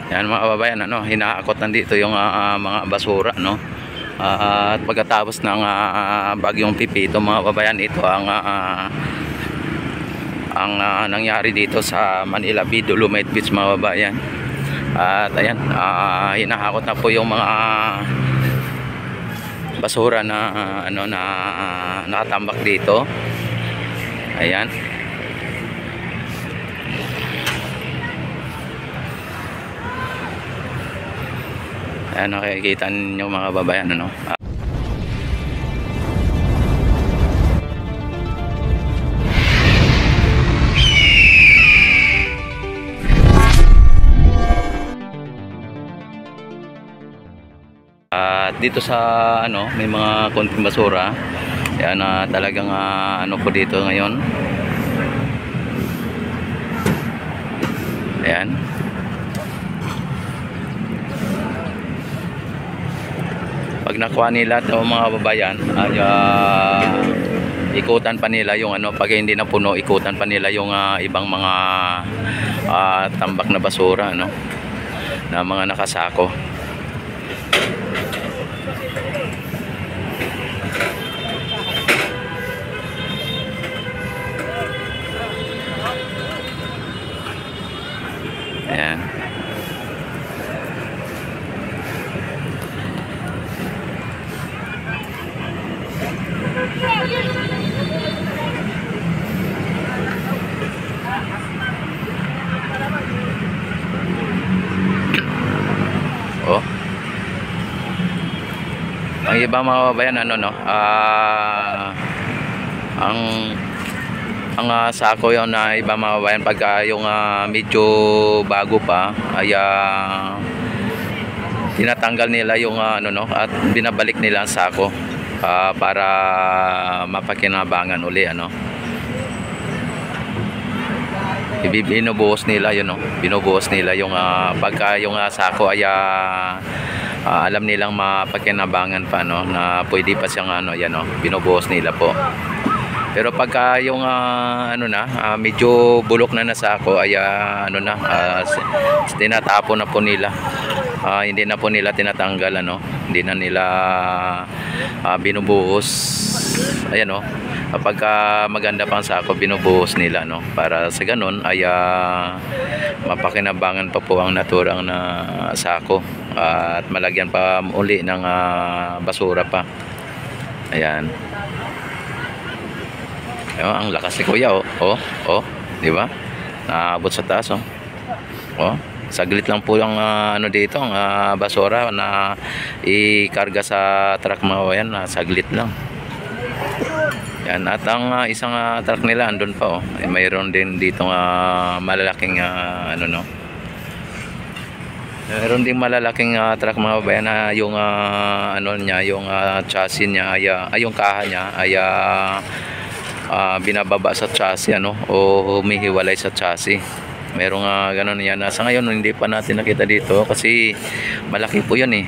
Yan mga kababayan, ano, hinaakot nandito yung mga basura, no. At pagkatapos ng bagyong Pipito mga kababayan, ito ang nangyari dito sa Manila Bay, Dolomite Beach mga kababayan. At ayan, hinahakot na po yung mga basura na ano na nakatambak dito. Ayan. Ayan, nakikita ninyo mga kababayan, ano. At dito sa ano, may mga konting basura. Ayan, talagang ano po dito ngayon. Ayan. Pag nakuha nila ito mga babayan, ay ikutan pa nila yung ano, pag hindi na puno, ikutan pa nila yung ibang mga tambak na basura, no, na mga nakasako. Ayan. Oh. Ang iba mga kababayan, ano, no, ang sako yun na iba mga kababayan, pagka yung medyo bago pa ay tinatanggal nila yung ano, no, at binabalik nila ang sako para mapakinabangan uli, ano. Binubuhos nila yun, no, binubuhos nila yung pagka yung sako ay alam nilang mapakinabangan pa, no, na pwede pa siyang ano, yan, no, binubuhos nila po. Pero pagka yung ano na, medyo bulok na sako ay ano na, tinatapon na po nila. Hindi na po nila tinatanggal, ano, hindi na nila binubuhos. Ayan, no, kapag maganda pang sako, binubuhos nila, no, para sa ganun ay mapakinabangan pa po ang naturang na sako at malagyan pa uli ng basura pa. Ayan. Ayun, ang lakas ni Kuya, oh, di ba? Naabot sa taas, oh. Oh, saglit lang po yung ano dito, ang basura na ikarga sa truck mga yan, saglit lang. Yan, at ang isang truck nila andun pa, oh. Mayroon din dito malalaking ano, no. Mayroon din malalaking truck mga babayan na yung ano niya, yung chassis niya ay yung kaha niya ay binababa sa chassis, ano, o humihiwalay sa chassis. Merong ganun yan. Sa ngayon hindi pa natin nakita dito kasi malaki po yun, eh.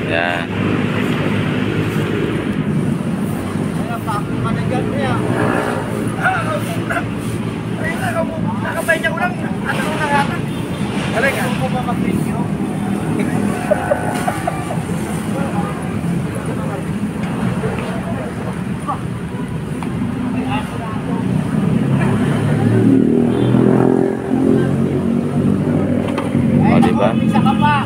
Yan. Nakabay niya ko lang at ano nakata. Talaga ko ba mag-video? Oh, di ba? Isa ka pa.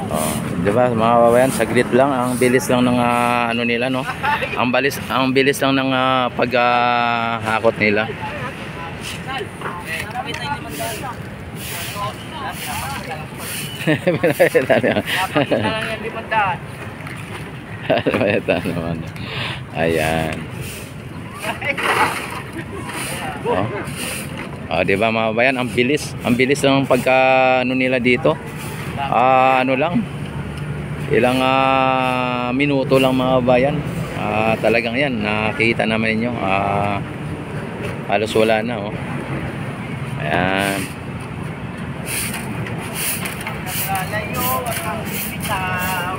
Oh, di ba mga kababayan, saglit lang, ang bilis lang ng ano nila, no. Ang bilis lang ng paghakot nila. Naman. Ayan. Oh. Oh, di ba mga kababayan, ang bilis lang ng pagka ano nila dito. Ano lang, ilang minuto lang mga kabayan, talagang yan nakikita naman ninyo, Halos wala na, oh. Ayan. Lalayo at ang bitaw.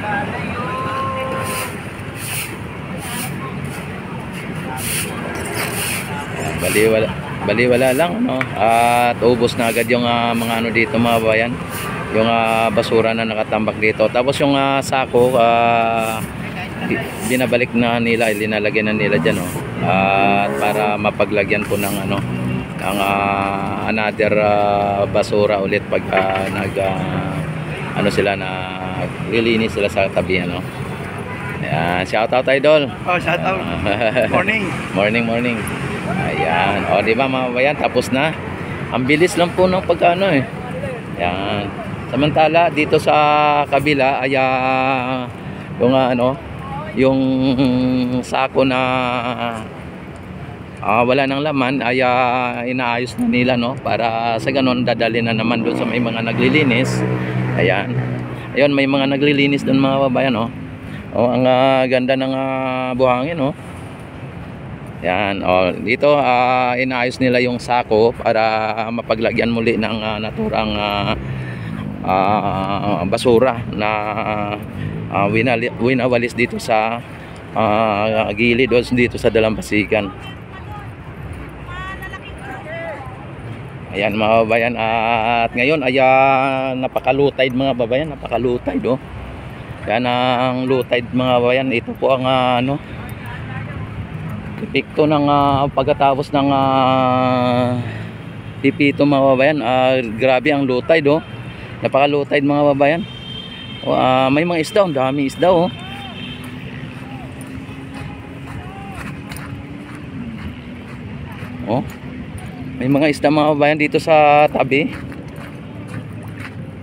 Lalayo. Baliwala lang, ano. At ubos na agad yung mga ano dito, mga bayan. Yung basura na nakatambak dito. Tapos yung sako, binabalik na nila, linalagyan na nila dyan, oh. At para mapaglagyan po ng ano, ng another basura ulit pag ano sila na lilinis sila sa tabi, ano. Ayan, shout out idol. Oh, shout out. Morning. Morning. Ayan, o di ba mga bayan, tapos na. Ang bilis lang po ng pagkano eh. Ayan. Samantala dito sa kabila ay yung ano, yung sako na wala nang laman ay inaayos na nila, no, para sa ganon dadali na naman doon sa may mga naglilinis. Ayan. Ayun, may mga naglilinis doon mga babayan, no. Oh, ang ganda ng buhangin, no. Yan, oh, dito inaayos nila yung sako para mapaglagyan muli ng naturang basura na winawalis dito sa gilid o dito sa dalampasigan. Ayan mga babayan, at ngayon ay napakalutide mga babayan, napakalutide, oh. Yan ang lutide mga babayan. Ito po ang ano, epekto ng pagkatapos ng pipito mga babayan. Grabe ang lutide, oh. Napakalutide mga babayan. May mga isda, ang dami isda, oh. Oh. May mga isda mga babayan dito sa tabi.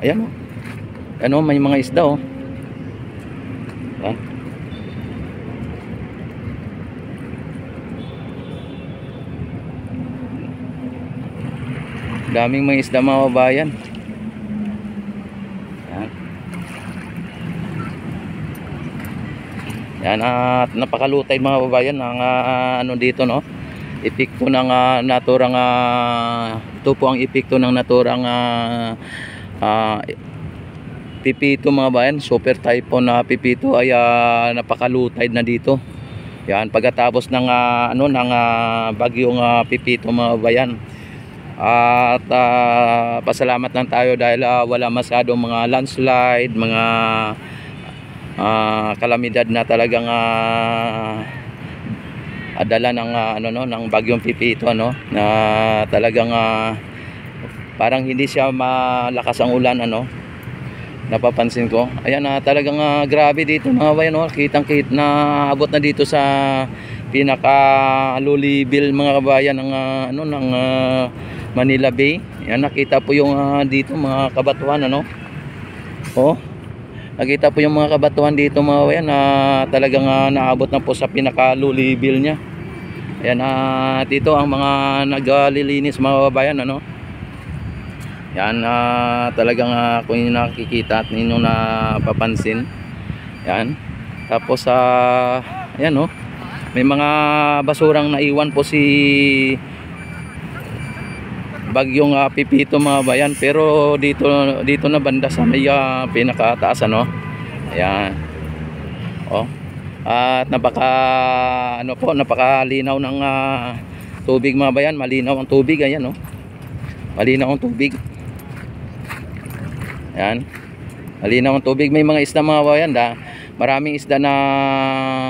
Ayan, oh. Ano, may mga isda, oh. Ayan. Daming mga isda mga babayan. Yan, at napakalutay mga babayan ang ano dito, no, epekto ng naturang ito po ang epekto ng naturang pipito mga bayan. Super typhoon na pipito ay napakalutay na dito. Yan, pagkatapos ng ano ng bagyong pipito mga bayan. At pasalamat lang tayo dahil wala masyadong mga landslide, mga kalamidad na talagang dala ng ano, no, ng bagyong pipito, no, na talagang parang hindi siya malakas ang ulan, ano, napapansin ko. Ayan, talagang grabe dito mga bayan, no, kitang-kit na abot na dito sa pinaka lulibil mga kabayan ng ano ng Manila Bay. Yan, nakita po yung dito mga kabatuhan, ano. Oh, nakita po yung mga kabatuhan dito mga bayan na talagang naabot na po sa pinakalulibil niya. Ayan, dito ang mga naglilinis mga babayan, ano. Yan, talagang kung yung nakikita at ninyo napapansin. Yan. Tapos ayan, oh, may mga basurang naiwan po si bagyong pipito mga bayan, pero dito na banda sa may pinakataas, ano. Ayan, oh, at ano po, napakalinaw ng tubig mga bayan. Malinaw ang tubig, ayan, oh, malinaw ang tubig. Ayan, malinaw ang tubig. May mga isda mga bayan, maraming isda na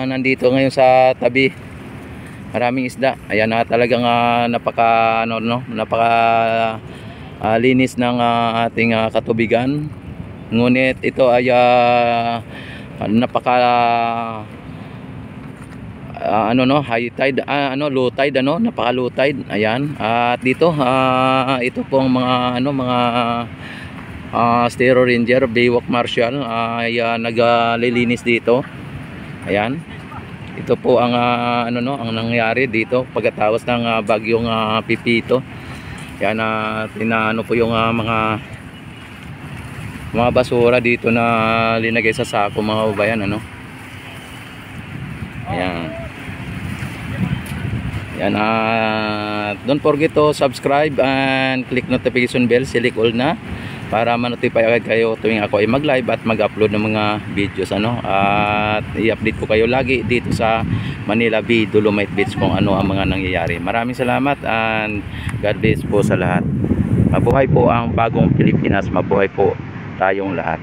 nandito ngayon sa tabi. Maraming isda. Ayan, talagang napaka ano, no, napaka linis ng ating katubigan. Ngunit ito ay napaka ano, no, high tide, ano, low tide, ano, napaka low tide. Ayan, at dito ito pong mga ano, mga Stero Ranger, Baywalk Marshal ay naglilinis dito. Ayan, ito po ang ano, no, ang nangyari dito pagkatapos ng bagyong pipito. Yan, tinaano po yung mga basura dito na linagay sa sako mga babayan, ano. Ayan. Yan, don't forget to subscribe and click notification bell, select all na para ma-notify agad kayo tuwing ako ay mag-live at mag-upload ng mga videos at i-update ko kayo lagi dito sa Manila Bay, Dolomite Beach kung ano ang mga nangyayari. Maraming salamat and God bless po sa lahat. Mabuhay po ang bagong Pilipinas, mabuhay po tayong lahat.